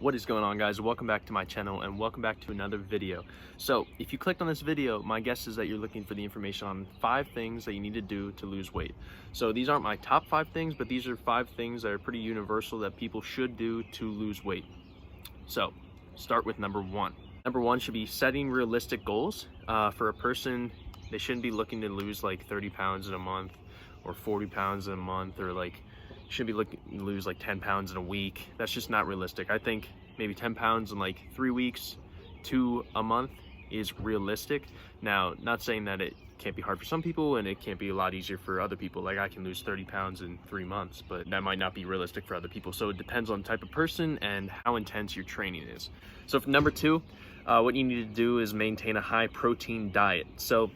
What is going on, guys? Welcome back to my channel and welcome back to another video. So if you clicked on this video, my guess is that you're looking for the information on 5 things that you need to do to lose weight. So these aren't my top 5 things, but these are 5 things that are pretty universal that people should do to lose weight. So start with number 1. Number 1 should be setting realistic goals. For a person, they shouldn't be looking to lose like 30 pounds in a month or 40 pounds in a month, or like should be looking to lose like 10 pounds in a week. That's just not realistic. I think maybe 10 pounds in like 3 weeks to a month is realistic. Now, not saying that it can't be hard for some people and it can't be a lot easier for other people. Like I can lose 30 pounds in 3 months, but that might not be realistic for other people. So it depends on the type of person and how intense your training is. So for number 2, what you need to do is maintain a high protein diet. So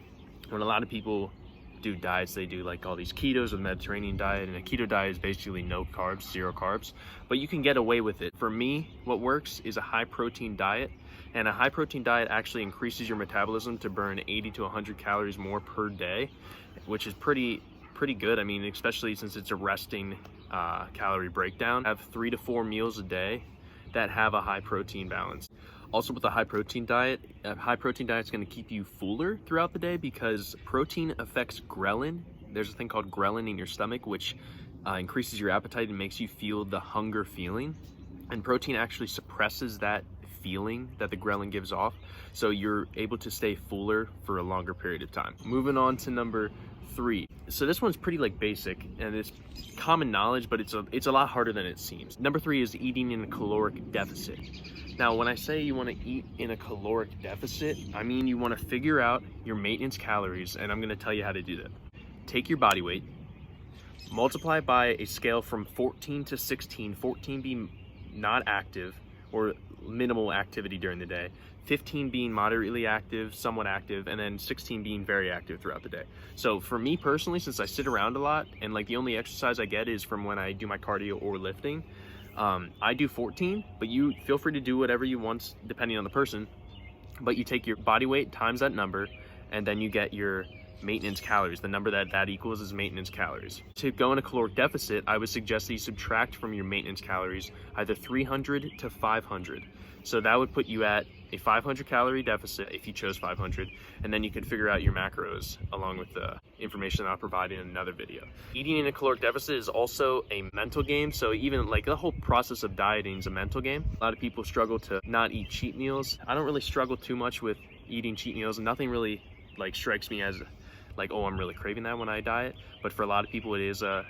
when a lot of people do diets, they do like all these ketos or Mediterranean diet, and a keto diet is basically no carbs, 0 carbs, but you can get away with it. For me, what works is a high protein diet, and a high protein diet actually increases your metabolism to burn 80 to 100 calories more per day, which is pretty good. I mean, especially since it's a resting calorie breakdown. Have 3 to 4 meals a day that have a high protein balance. Also, with a high protein diet is going to keep you fuller throughout the day because protein affects ghrelin. There's a thing called ghrelin in your stomach, which increases your appetite and makes you feel the hunger feeling. And protein actually suppresses that feeling that the ghrelin gives off, so you're able to stay fuller for a longer period of time. Moving on to number 3. So this one's pretty like basic and it's common knowledge, but it's a lot harder than it seems. Number 3 is eating in a caloric deficit. Now, when I say you want to eat in a caloric deficit, I mean you want to figure out your maintenance calories, and I'm going to tell you how to do that. Take your body weight, multiply by a scale from 14 to 16, 14 being not active or minimal activity during the day, 15 being moderately active, somewhat active, and then 16 being very active throughout the day. So for me personally, since I sit around a lot and like the only exercise I get is from when I do my cardio or lifting, I do 14, but you feel free to do whatever you want depending on the person. But you take your body weight times that number, and then you get your maintenance calories. The number that equals is maintenance calories. To go in a caloric deficit, I would suggest that you subtract from your maintenance calories either 300 to 500. So that would put you at a 500 calorie deficit if you chose 500, and then you can figure out your macros along with the information that I'll provide in another video. Eating in a caloric deficit is also a mental game, so even like the whole process of dieting is a mental game. A lot of people struggle to not eat cheat meals. I don't really struggle too much with eating cheat meals, and nothing really like strikes me as like, oh, I'm really craving that when I diet. But for a lot of people, it is a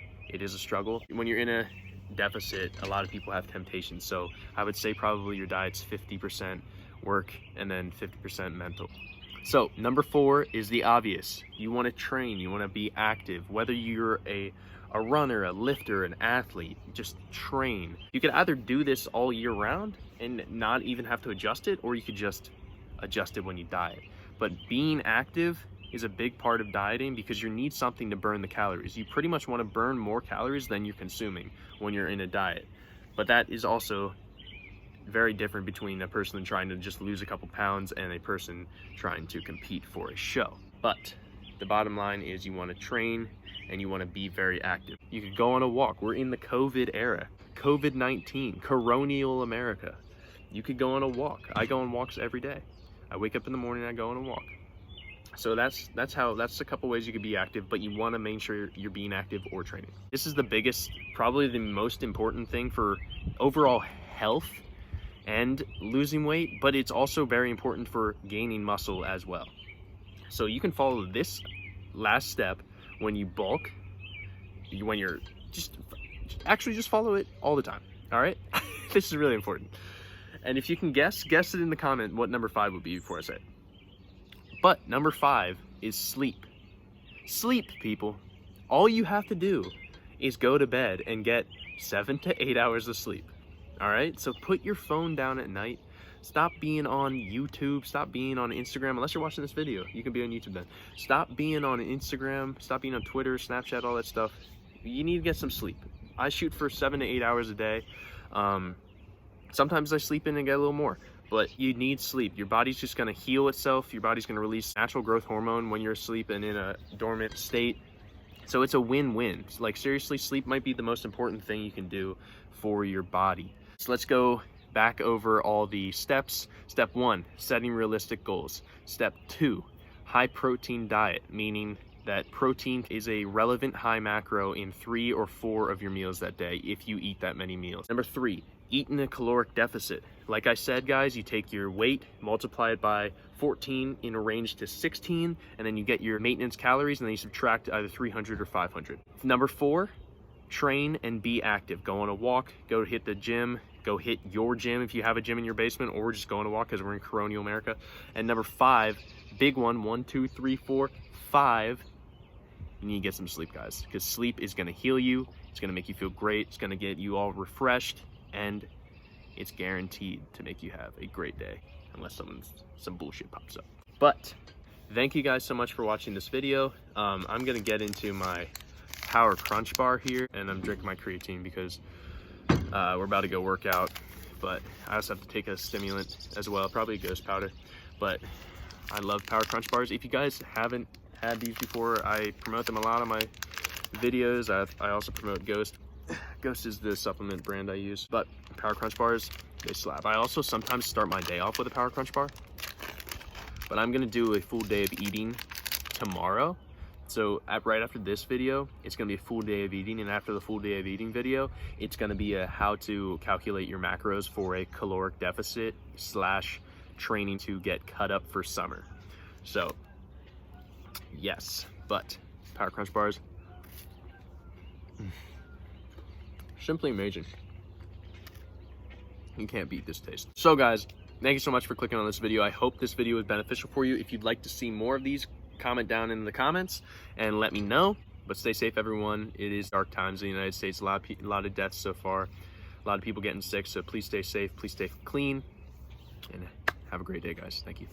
struggle. When you're in a deficit, a lot of people have temptations. So I would say probably your diet's 50% work and then 50% mental. So number 4 is the obvious. You want to train, you want to be active. Whether you're a runner, a lifter, an athlete, just train. You could either do this all year round and not even have to adjust it, or you could just adjust it when you diet. But being active is a big part of dieting because you need something to burn the calories. You pretty much want to burn more calories than you're consuming when you're in a diet. But that is also very different between a person trying to just lose a couple pounds and a person trying to compete for a show. But the bottom line is you want to train and you want to be very active. You could go on a walk. We're in the COVID era, COVID-19, coronial America. You could go on a walk. I go on walks every day. I wake up in the morning, I go on a walk. So that's a couple ways you could be active, but you want to make sure you're being active or training. This is the biggest, probably the most important thing for overall health and losing weight, but it's also very important for gaining muscle as well. So you can follow this last step when you bulk, when you're just follow it all the time. All right. This is really important. And if you can guess it in the comment what number 5 would be before I say it. But number 5 is sleep. Sleep, people. All you have to do is go to bed and get 7 to 8 hours of sleep. All right? So put your phone down at night. Stop being on YouTube. Stop being on Instagram. Unless you're watching this video, you can be on YouTube then. Stop being on Instagram. Stop being on Twitter, Snapchat, all that stuff. You need to get some sleep. I shoot for 7 to 8 hours a day. Sometimes I sleep in and get a little more. But you need sleep. Your body's just going to heal itself. Your body's going to release natural growth hormone when you're asleep and in a dormant state. So it's a win-win. Like seriously, sleep might be the most important thing you can do for your body. So let's go back over all the steps. Step 1, setting realistic goals. Step 2, high protein diet, meaning that protein is a relevant high macro in 3 or 4 of your meals that day if you eat that many meals. Number 3, eat in a caloric deficit. Like I said, guys, you take your weight, multiply it by 14 in a range to 16, and then you get your maintenance calories, and then you subtract either 300 or 500. Number 4, train and be active. Go on a walk, go hit the gym, go hit your gym if you have a gym in your basement, or just go on a walk because we're in Colonial America. And number 5, big one, 1, 2, 3, 4, 5, you need to get some sleep, guys, because sleep is gonna heal you, it's gonna make you feel great, it's gonna get you all refreshed, and it's guaranteed to make you have a great day, unless some bullshit pops up. But thank you guys so much for watching this video. I'm gonna get into my Power Crunch bar here, and I'm drinking my creatine because we're about to go work out, but I also have to take a stimulant as well, probably a ghost powder. But I love Power Crunch bars. If you guys haven't had these before, I promote them a lot on my videos. I also promote Ghost. Ghost is the supplement brand I use, but Power Crunch bars, they slap. I also sometimes start my day off with a Power Crunch bar, but I'm gonna do a full day of eating tomorrow. So right after this video, it's gonna be a full day of eating, and after the full day of eating video, it's gonna be a how to calculate your macros for a caloric deficit / training to get cut up for summer. So yes, but Power Crunch bars, simply amazing. You can't beat this taste. So guys, thank you so much for clicking on this video. I hope this video was beneficial for you. If you'd like to see more of these, comment down in the comments and let me know. But stay safe, everyone. It is dark times in the United States. A lot of deaths so far, a lot of people getting sick, so please stay safe, please stay clean, and have a great day, guys. Thank you.